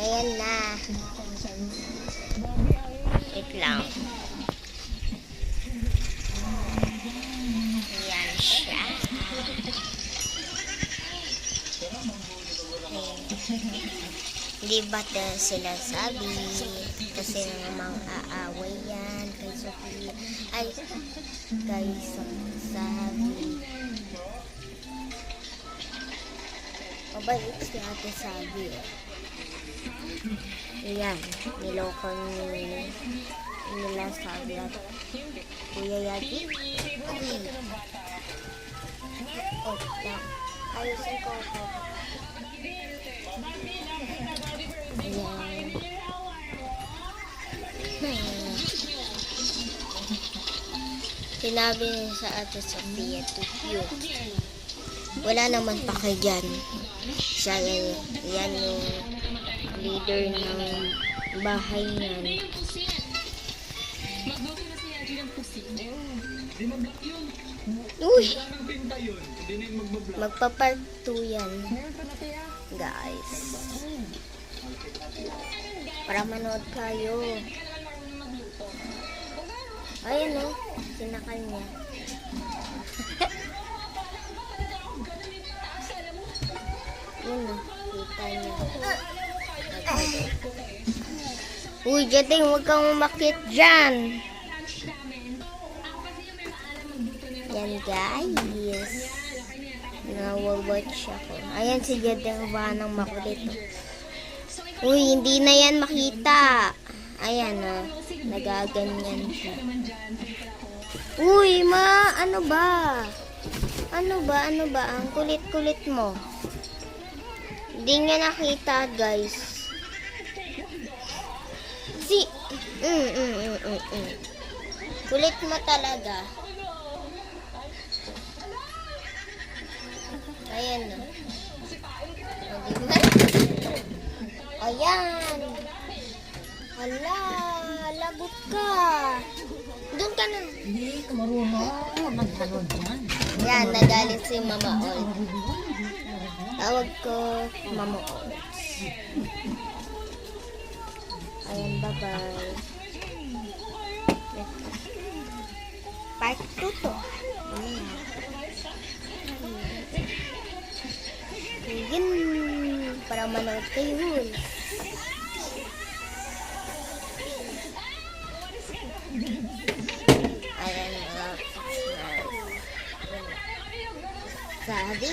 Ayan na. Wait lang. Ayan siya. Di ba sila sabi? Kasi namang aaway yan kay Sophia. Ay, kay Sabi. Mabait si Ate Sabi. Ayan, niloko nila Sabi at Kuya Yagi. Oh, lang. Ayusin ko ako. Ayan. Sinabi niya sa Ate Sophia to cute. Wala naman pa kay dyan. Siya yan yung leader ng bahay niyan. Uy! Magpa-part 2 yan. Guys. Para manood kayo. Ayun o. Sinakal niya. Yun o. Kita niya. Uy, Jating, huwag kang umakit dyan. Yan guys. Nawawatch ako. Ayan si Jating ba ng makulit. Uy, hindi na yan makita. Ayan o. Nagaganyan siya. Uy, ano ba? Ano ba? Ang kulit-kulit mo. Hindi nga nakita, guys. Kulit mo talaga. Ayan o. Ayan. Hala, lagot ka. Doon ka na. Hindi, marunong. Maghanod yan. Yan, nagalit si Mama Ol. Tawag ko Mama Ol. Ayan, bye-bye. Part 2 to. Ayan. Para manood kayo. Ayan, Sabi.